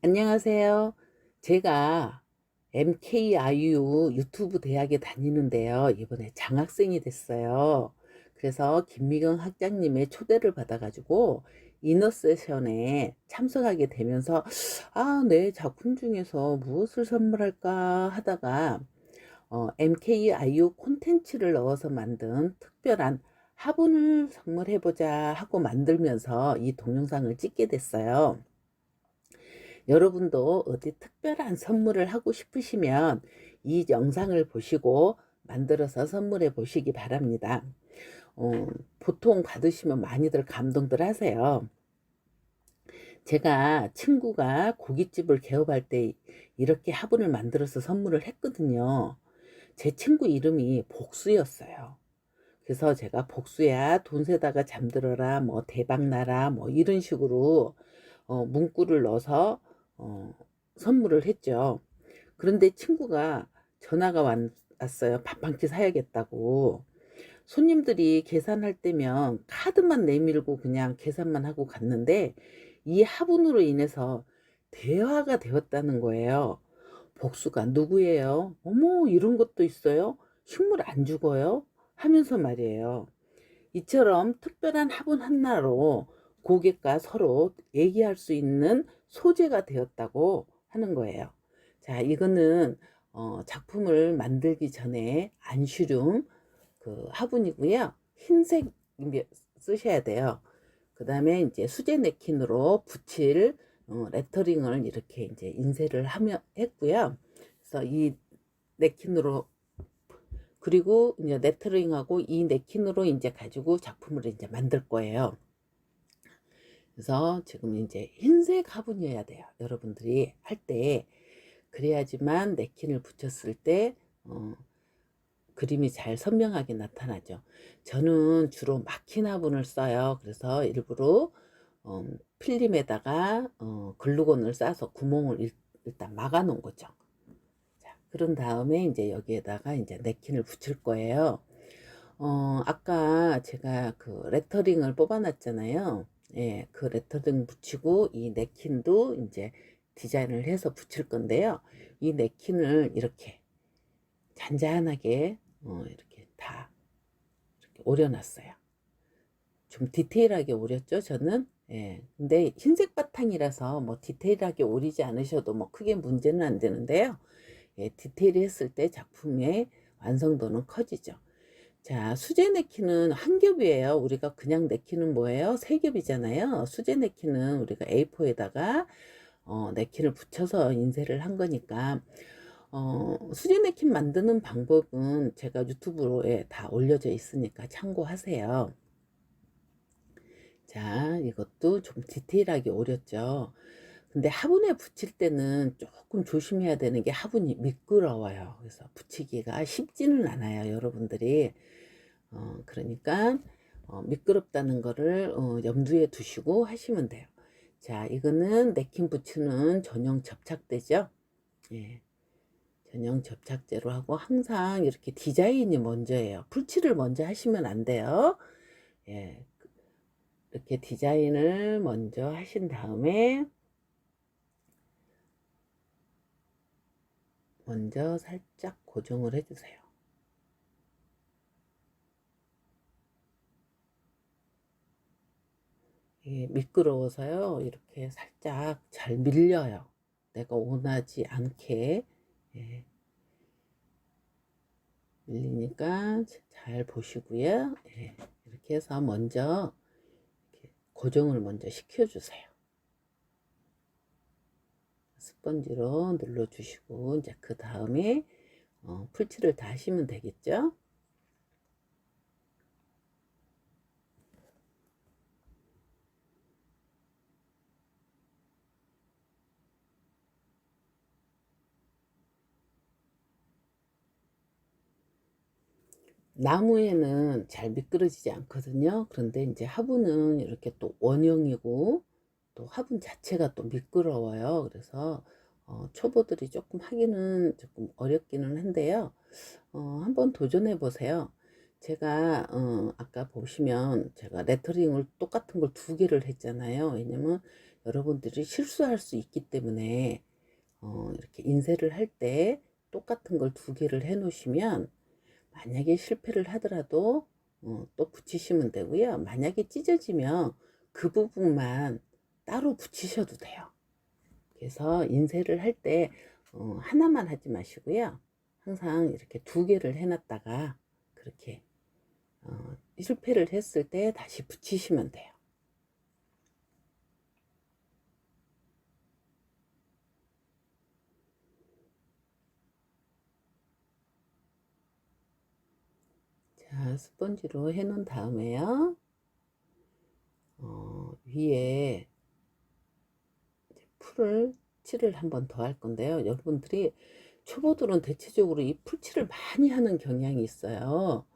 안녕하세요. 제가 MKIU 유튜브 대학에 다니는데요. 이번에 장학생이 됐어요. 그래서 김미경 학장님의 초대를 받아가지고 이너 세션에 참석하게 되면서 내 작품 중에서 무엇을 선물할까 하다가 MKIU 콘텐츠를 넣어서 만든 특별한 화분을 선물해보자 하고 만들면서 이 동영상을 찍게 됐어요. 여러분도 어디 특별한 선물을 하고 싶으시면 이 영상을 보시고 만들어서 선물해 보시기 바랍니다. 어, 보통 받으시면 많이들 감동들 하세요. 제가 친구가 고깃집을 개업할 때 이렇게 화분을 만들어서 선물을 했거든요. 제 친구 이름이 복수였어요. 그래서 제가 복수야 돈 세다가 잠들어라 뭐 대박나라 뭐 이런 식으로 문구를 넣어서 어, 선물을 했죠. 그런데 친구가 전화가 왔어요. 밥 한 끼 사야겠다고. 손님들이 계산할 때면 카드만 내밀고 그냥 계산만 하고 갔는데 이 화분으로 인해서 대화가 되었다는 거예요. 복수가 누구예요? 어머, 이런 것도 있어요? 식물 안 죽어요? 하면서 말이에요. 이처럼 특별한 화분 하나로 고객과 서로 얘기할 수 있는 소재가 되었다고 하는 거예요. 자, 이거는 작품을 만들기 전에 안슈륨 그 화분이고요. 흰색 쓰셔야 돼요. 그 다음에 이제 수제 냅킨으로 붙일 레터링을 이렇게 이제 인쇄를 하며 했고요. 그래서 이 냅킨으로 그리고 이제 레터링하고 이 냅킨으로 이제 가지고 작품을 이제 만들 거예요. 그래서 지금 이제 흰색 화분이어야 돼요. 여러분들이 할 때 그래야지만 냅킨을 붙였을 때 그림이 잘 선명하게 나타나죠. 저는 주로 막힌 화분을 써요. 그래서 일부러 필름에다가 글루건을 싸서 구멍을 일단 막아 놓은 거죠. 자, 그런 다음에 이제 여기에다가 이제 냅킨을 붙일 거예요. 아까 제가 그 레터링을 뽑아놨잖아요. 예, 그 레터링 붙이고 이 냅킨도 이제 디자인을 해서 붙일 건데요. 이 냅킨을 이렇게 잔잔하게 이렇게 다 이렇게 오려놨어요. 좀 디테일하게 오렸죠, 저는. 예, 근데 흰색 바탕이라서 뭐 디테일하게 오리지 않으셔도 뭐 크게 문제는 안 되는데요. 예, 디테일이 했을 때 작품의 완성도는 커지죠. 자, 수제 네키는 한 겹이에요. 우리가 그냥 네키는 뭐예요? 세 겹이잖아요. 수제 네키는 우리가 A4에다가 네킨을 붙여서 인쇄를 한 거니까 수제 네킨 만드는 방법은 제가 유튜브에 다 올려져 있으니까 참고하세요. 자, 이것도 좀 디테일하게 오렸죠. 근데 화분에 붙일 때는 조금 조심해야 되는 게 화분이 미끄러워요. 그래서 붙이기가 쉽지는 않아요, 여러분들이. 그러니까 미끄럽다는 거를 염두에 두시고 하시면 돼요. 자, 이거는 냅킨 붙이는 전용 접착제죠. 예, 전용 접착제로 하고 항상 이렇게 디자인이 먼저예요. 풀칠을 먼저 하시면 안 돼요. 예, 이렇게 디자인을 먼저 하신 다음에 먼저 살짝 고정을 해주세요. 이게 미끄러워서요. 이렇게 살짝 잘 밀려요. 내가 원하지 않게. 예, 밀리니까 잘 보시고요. 예, 이렇게 해서 먼저 이렇게 고정을 먼저 시켜주세요. 스펀지로 눌러주시고 이제 그 다음에 풀칠을 다 하시면 되겠죠. 나무에는 잘 미끄러지지 않거든요. 그런데 이제 화분은 이렇게 또 원형이고 또 화분 자체가 또 미끄러워요. 그래서 초보들이 조금 하기는 조금 어렵기는 한데요. 한번 도전해 보세요. 제가 아까 보시면 제가 레터링을 똑같은 걸 두 개를 했잖아요. 왜냐면 여러분들이 실수할 수 있기 때문에 이렇게 인쇄를 할 때 똑같은 걸 두 개를 해 놓으시면 만약에 실패를 하더라도 또 붙이시면 되고요. 만약에 찢어지면 그 부분만 따로 붙이셔도 돼요. 그래서 인쇄를 할 때 하나만 하지 마시고요. 항상 이렇게 두 개를 해 놨다가 그렇게 실패를 했을 때 다시 붙이시면 돼요. 자, 스펀지로 해 놓은 다음에요. 위에 풀을 칠을 한 번 더 할 건데요. 여러분들이 초보들은 대체적으로 이 풀칠을 많이 하는 경향이 있어요.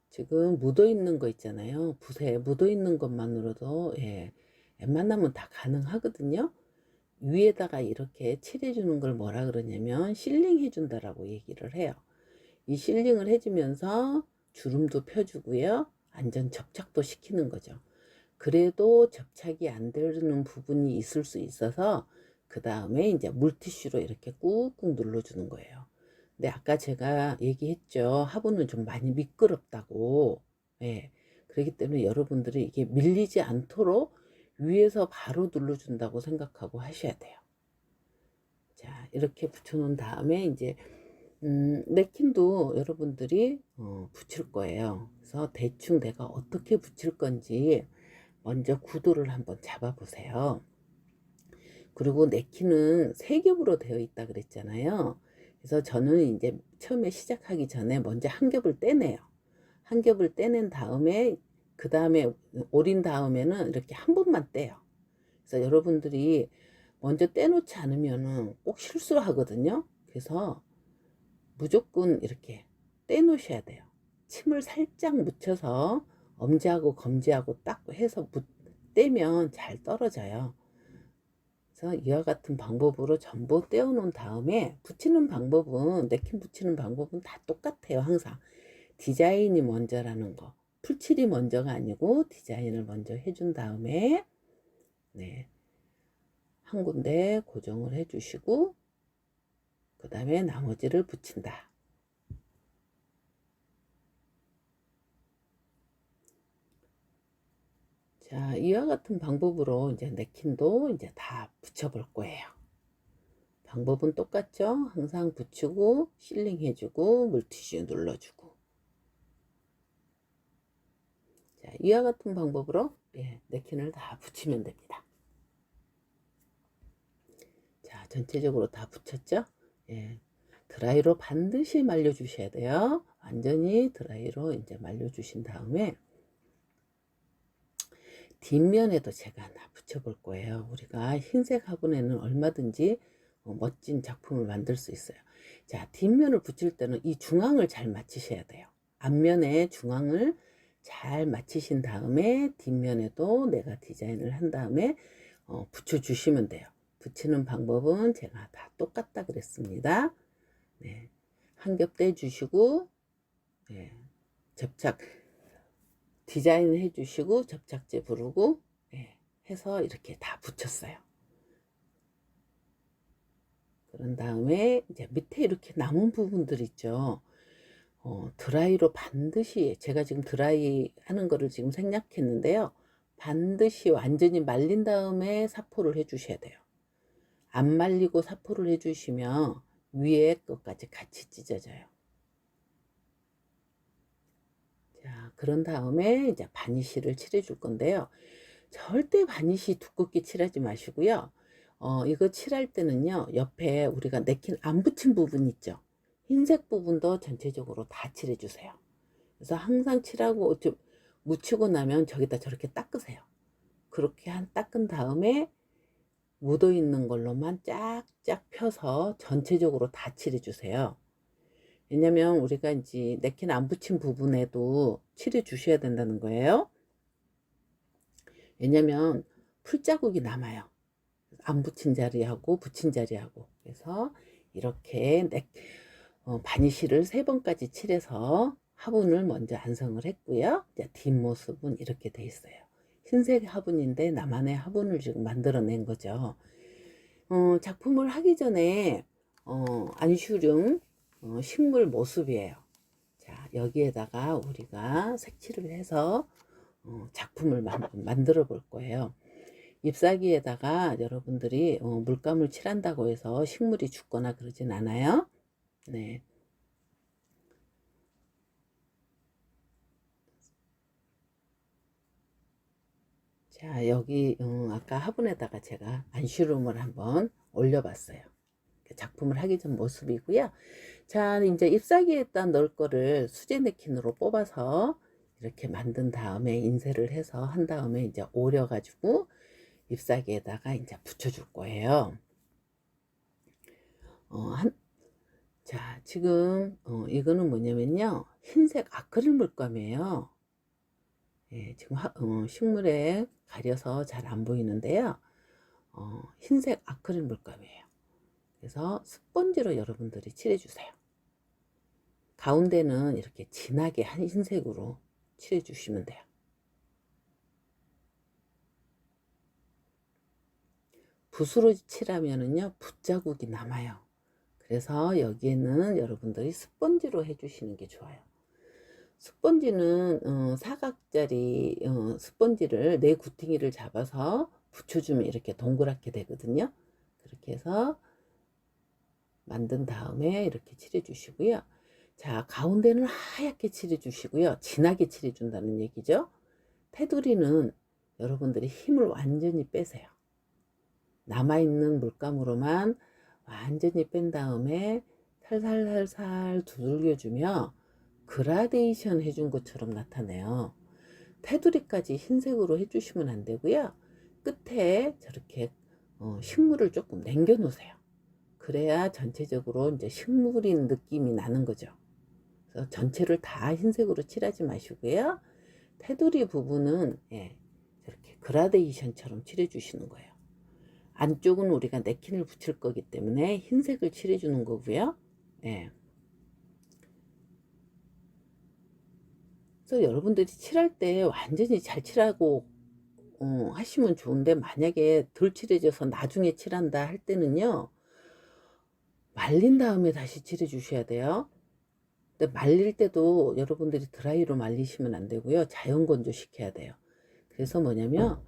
지금 묻어 있는 거 있잖아요. 붓에 묻어 있는 것만으로도 웬만하면 다 가능하거든요. 위에다가 이렇게 칠해 주는 걸 뭐라 그러냐면 실링 해 준다라고 얘기를 해요. 이 실링을 해 주면서 주름도 펴 주고요. 안전 접착도 시키는 거죠. 그래도 접착이 안 되는 부분이 있을 수 있어서 그 다음에 이제 물티슈로 이렇게 꾹꾹 눌러주는 거예요. 근데 아까 제가 얘기했죠. 화분은 좀 많이 미끄럽다고. 예. 그렇기 때문에 여러분들이 이게 밀리지 않도록 위에서 바로 눌러준다고 생각하고 하셔야 돼요. 자, 이렇게 붙여놓은 다음에 이제 냅킨도 여러분들이 붙일 거예요. 그래서 대충 내가 어떻게 붙일 건지 먼저 구도를 한번 잡아 보세요. 그리고 냅킨은 세 겹으로 되어 있다 그랬잖아요. 그래서 저는 이제 처음에 시작하기 전에 먼저 한 겹을 떼내요. 한 겹을 떼낸 다음에 그 다음에 오린 다음에는 이렇게 한 번만 떼요. 그래서 여러분들이 먼저 떼놓지 않으면은 꼭 실수하거든요. 그래서 무조건 이렇게 떼놓으셔야 돼요. 침을 살짝 묻혀서 엄지하고 검지하고 딱 해서 떼면 잘 떨어져요. 그래서 이와 같은 방법으로 전부 떼어 놓은 다음에 붙이는 방법은 냅킨 붙이는 방법은 다 똑같아요. 항상 디자인이 먼저라는 거, 풀칠이 먼저가 아니고 디자인을 먼저 해준 다음에 한 군데 고정을 해 주시고 그 다음에 나머지를 붙인다. 자, 이와 같은 방법으로 이제 냅킨도 이제 다 붙여볼 거예요. 방법은 똑같죠? 항상 붙이고 실링 해주고 물티슈 눌러주고. 자, 이와 같은 방법으로 냅킨을 다 붙이면 됩니다. 자, 전체적으로 다 붙였죠? 드라이로 반드시 말려 주셔야 돼요. 완전히 드라이로 이제 말려 주신 다음에 뒷면에도 제가 하나 붙여볼 거예요. 우리가 흰색 화분에는 얼마든지 멋진 작품을 만들 수 있어요. 자, 뒷면을 붙일 때는 이 중앙을 잘 맞추셔야 돼요. 앞면에 중앙을 잘 맞추신 다음에 뒷면에도 내가 디자인을 한 다음에 붙여주시면 돼요. 붙이는 방법은 제가 다 똑같다 그랬습니다. 한 겹 떼주시고 접착 디자인 해주시고 접착제 부르고 해서 이렇게 다 붙였어요. 그런 다음에 이제 밑에 이렇게 남은 부분들 있죠. 드라이로 반드시 제가 지금 드라이 하는 거를 지금 생략했는데요. 반드시 완전히 말린 다음에 사포를 해 주셔야 돼요. 안 말리고 사포를 해 주시면 위에 것까지 같이 찢어져요. 자, 그런 다음에 이제 바니쉬를 칠해 줄 건데요. 절대 바니쉬 두껍게 칠하지 마시고요. 이거 칠할 때는요, 옆에 우리가 냅킨 안 붙인 부분 있죠. 흰색 부분도 전체적으로 다 칠해 주세요. 그래서 항상 칠하고 좀 묻히고 나면 저기다 저렇게 닦으세요. 그렇게 닦은 다음에 묻어 있는 걸로만 쫙쫙 펴서 전체적으로 다 칠해 주세요. 왜냐면 우리가 이제 냅킨 안 붙인 부분에도 칠해 주셔야 된다는 거예요. 왜냐면 풀자국이 남아요. 안 붙인 자리하고 붙인 자리하고. 그래서 이렇게 바니쉬를 3번까지 칠해서 화분을 먼저 안성을 했고요. 뒷모습은 이렇게 돼 있어요. 흰색 화분인데 나만의 화분을 지금 만들어낸 거죠. 작품을 하기 전에 안슈름 식물 모습이에요. 자, 여기에다가 우리가 색칠을 해서 작품을 만들어 볼 거예요. 잎사귀에다가 여러분들이 물감을 칠한다고 해서 식물이 죽거나 그러진 않아요. 네. 자, 여기 아까 화분에다가 제가 안슈름을 한번 올려봤어요. 작품을 하기 전 모습이고요. 자, 이제 잎사귀에다 넣을 거를 수제 냅킨으로 뽑아서 이렇게 만든 다음에 인쇄를 해서 한 다음에 이제 오려 가지고 잎사귀에다가 이제 붙여줄 거예요. 자, 지금 이거는 뭐냐면요, 흰색 아크릴 물감이에요. 예, 지금 식물에 가려서 잘 안 보이는데요, 흰색 아크릴 물감이에요. 그래서 스펀지로 여러분들이 칠해주세요. 가운데는 이렇게 진하게 흰색으로 칠해주시면 돼요. 붓으로 칠하면은요, 붓자국이 남아요. 그래서 여기에는 여러분들이 스펀지로 해주시는 게 좋아요. 스펀지는 사각짜리 스펀지를 네 구팅이를 잡아서 붙여주면 이렇게 동그랗게 되거든요. 그렇게 해서 만든 다음에 이렇게 칠해 주시고요. 자, 가운데는 하얗게 칠해 주시고요. 진하게 칠해 준다는 얘기죠. 테두리는 여러분들이 힘을 완전히 빼세요. 남아있는 물감으로만 완전히 뺀 다음에 살살살살 두들겨 주며 그라데이션 해준 것처럼 나타내요. 테두리까지 흰색으로 해주시면 안 되고요. 끝에 저렇게 식물을 조금 남겨 놓으세요. 그래야 전체적으로 이제 식물인 느낌이 나는 거죠. 그래서 전체를 다 흰색으로 칠하지 마시고요. 테두리 부분은 저렇게 그라데이션처럼 칠해 주시는 거예요. 안쪽은 우리가 냅킨을 붙일 거기 때문에 흰색을 칠해 주는 거고요. 예. 그래서 여러분들이 칠할 때 완전히 잘 칠하고 하시면 좋은데, 만약에 덜 칠해져서 나중에 칠한다 할 때는요, 말린 다음에 다시 칠해 주셔야 돼요. 근데 말릴 때도 여러분들이 드라이로 말리시면 안 되고요, 자연 건조 시켜야 돼요. 그래서 뭐냐면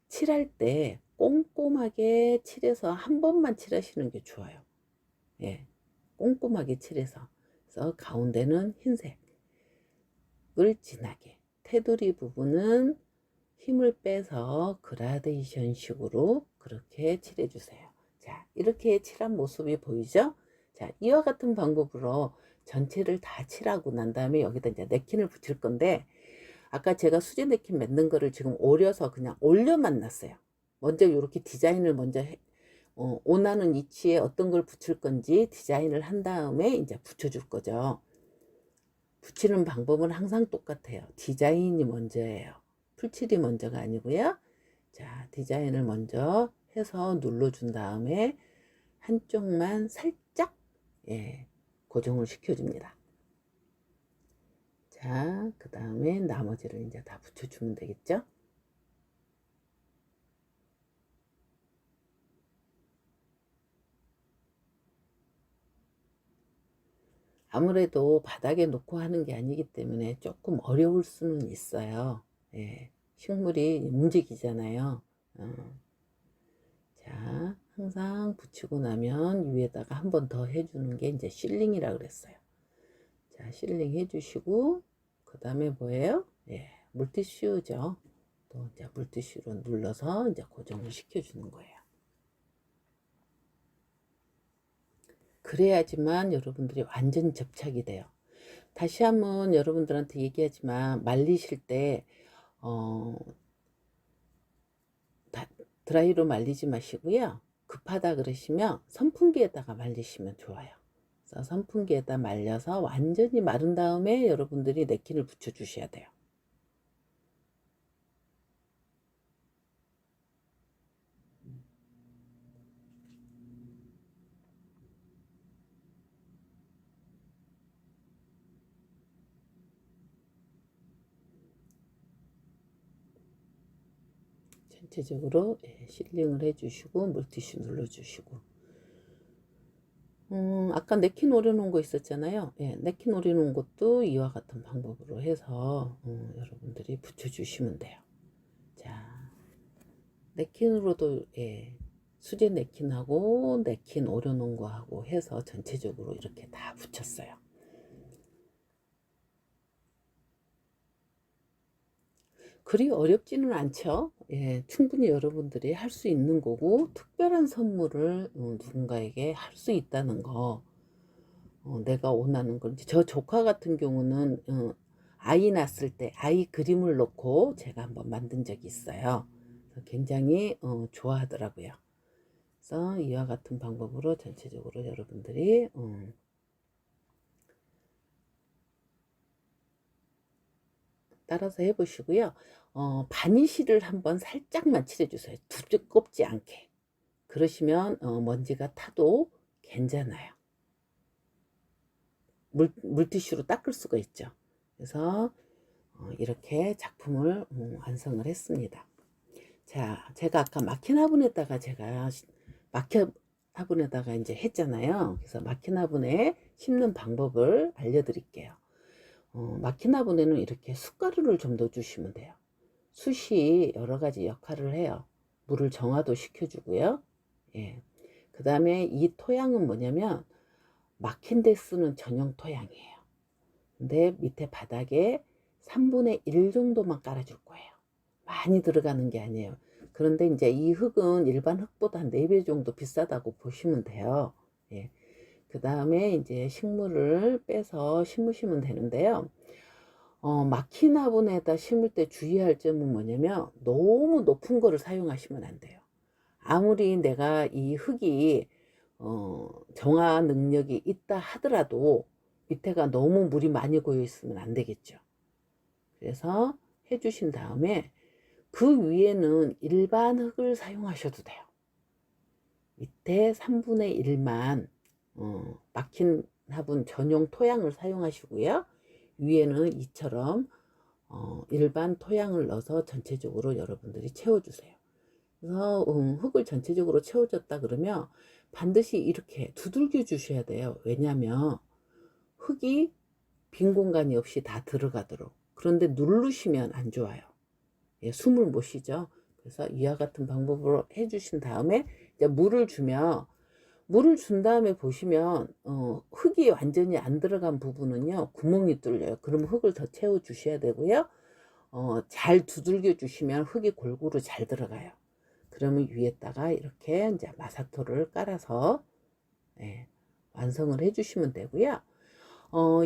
칠할 때 꼼꼼하게 칠해서 한 번만 칠하시는 게 좋아요. 예, 꼼꼼하게 칠해서. 그래서 가운데는 흰색을 진하게, 테두리 부분은 힘을 빼서 그라데이션 식으로 그렇게 칠해 주세요. 자, 이렇게 칠한 모습이 보이죠? 자, 이와 같은 방법으로 전체를 다 칠하고 난 다음에 여기다 이제 냅킨을 붙일 건데, 아까 제가 수제 냅킨 만든 거를 지금 오려서 그냥 올려만 놨어요. 먼저 이렇게 디자인을 먼저 원하는 위치에 어떤 걸 붙일 건지 디자인을 한 다음에 이제 붙여줄 거죠. 붙이는 방법은 항상 똑같아요. 디자인이 먼저예요. 풀칠이 먼저가 아니고요. 자, 디자인을 먼저 해서 눌러준 다음에 한쪽만 살짝 고정을 시켜줍니다. 자, 그 다음에 나머지를 이제 다 붙여주면 되겠죠? 아무래도 바닥에 놓고 하는 게 아니기 때문에 조금 어려울 수는 있어요. 예, 식물이 움직이잖아요. 자, 항상 붙이고 나면 위에다가 한 번 더 해주는 게 이제 실링이라 그랬어요. 자, 실링 해주시고, 그 다음에 뭐예요? 예, 물티슈죠. 또 이제 물티슈로 눌러서 이제 고정을 시켜주는 거예요. 그래야지만 여러분들이 완전 접착이 돼요. 다시 한번 여러분들한테 얘기하지만, 말리실 때 드라이로 말리지 마시고요. 급하다 그러시면 선풍기에다가 말리시면 좋아요. 그래서 선풍기에다 말려서 완전히 마른 다음에 여러분들이 냅킨을 붙여 주셔야 돼요. 전체적으로 실링을 해주시고 물티슈 눌러주시고 아까 네킨 오려놓은 거 있었잖아요. 네킨 오려놓은 것도 이와 같은 방법으로 해서 여러분들이 붙여주시면 돼요. 자, 네킨으로도 수제 네킨하고 네킨 오려놓은 거하고 해서 전체적으로 이렇게 다 붙였어요. 그리 어렵지는 않죠. 충분히 여러분들이 할 수 있는 거고 특별한 선물을 누군가에게 할 수 있다는 거, 내가 원하는 건지. 저 조카 같은 경우는 아이 낳았을 때 아이 그림을 넣고 제가 한번 만든 적이 있어요. 굉장히 좋아하더라고요. 그래서 이와 같은 방법으로 전체적으로 여러분들이 따라서 해보시고요. 바니쉬를 한번 살짝만 칠해주세요. 두껍지 않게. 그러시면 먼지가 타도 괜찮아요. 물티슈로 닦을 수가 있죠. 그래서 이렇게 작품을 완성을 했습니다. 자, 제가 아까 마킨 화분에다가 마킨 화분에다가 이제 했잖아요. 그래서 마킨 화분에 심는 방법을 알려드릴게요. 마킨 화분에는 이렇게 숯가루를 좀 넣어주시면 돼요. 숯이 여러 가지 역할을 해요. 물을 정화도 시켜주고요. 그 다음에 이 토양은 뭐냐면 막힌 데 쓰는 전용 토양이에요. 근데 밑에 바닥에 3분의 1 정도만 깔아줄 거예요. 많이 들어가는 게 아니에요. 그런데 이제 이 흙은 일반 흙보다 한 4배 정도 비싸다고 보시면 돼요. 그 다음에 이제 식물을 빼서 심으시면 되는데요. 막힌 화분에다 심을 때 주의할 점은 뭐냐면 너무 높은 거를 사용하시면 안 돼요. 아무리 내가 이 흙이 정화 능력이 있다 하더라도 밑에가 너무 물이 많이 고여 있으면 안 되겠죠. 그래서 해주신 다음에 그 위에는 일반 흙을 사용하셔도 돼요. 밑에 3분의 1만 막힌 화분 전용 토양을 사용하시고요. 위에는 이처럼 일반 토양을 넣어서 전체적으로 여러분들이 채워주세요. 그래서 흙을 전체적으로 채워줬다 그러면 반드시 이렇게 두들겨 주셔야 돼요. 왜냐하면 흙이 빈 공간이 없이 다 들어가도록. 그런데 누르시면 안 좋아요. 숨을 못 쉬죠. 그래서 이와 같은 방법으로 해주신 다음에 이제 물을 준 다음에 보시면 흙이 완전히 안 들어간 부분은요 구멍이 뚫려요. 그럼 흙을 더 채워 주셔야 되고요. 잘 두들겨 주시면 흙이 골고루 잘 들어가요. 그러면 위에다가 이렇게 이제 마사토를 깔아서 완성을 해 주시면 되고요.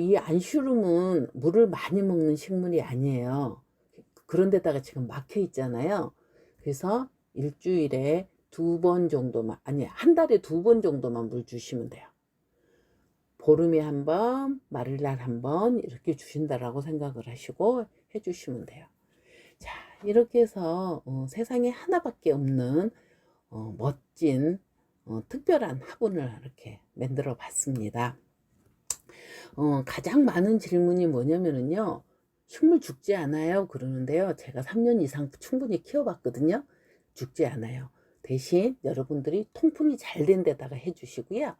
이 안슈름은 물을 많이 먹는 식물이 아니에요. 그런데다가 지금 막혀 있잖아요. 그래서 일주일에 2번 정도만, 아니 한 달에 2번 정도만 물 주시면 돼요. 보름에 한 번, 말일날 한 번 이렇게 주신다라고 생각을 하시고 해주시면 돼요. 자, 이렇게 해서 세상에 하나밖에 없는 멋진 특별한 화분을 이렇게 만들어 봤습니다. 가장 많은 질문이 뭐냐면요, 식물 죽지 않아요 그러는데요, 제가 3년 이상 충분히 키워봤거든요. 죽지 않아요. 대신 여러분들이 통풍이 잘 된 데다가 해주시고요.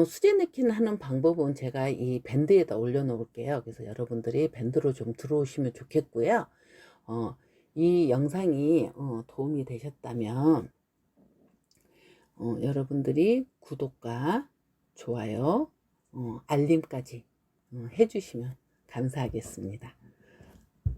수제 네킨 하는 방법은 제가 이 밴드에다 올려 놓을게요. 그래서 여러분들이 밴드로 좀 들어오시면 좋겠고요. 이 영상이 도움이 되셨다면 여러분들이 구독과 좋아요, 알림까지 해주시면 감사하겠습니다.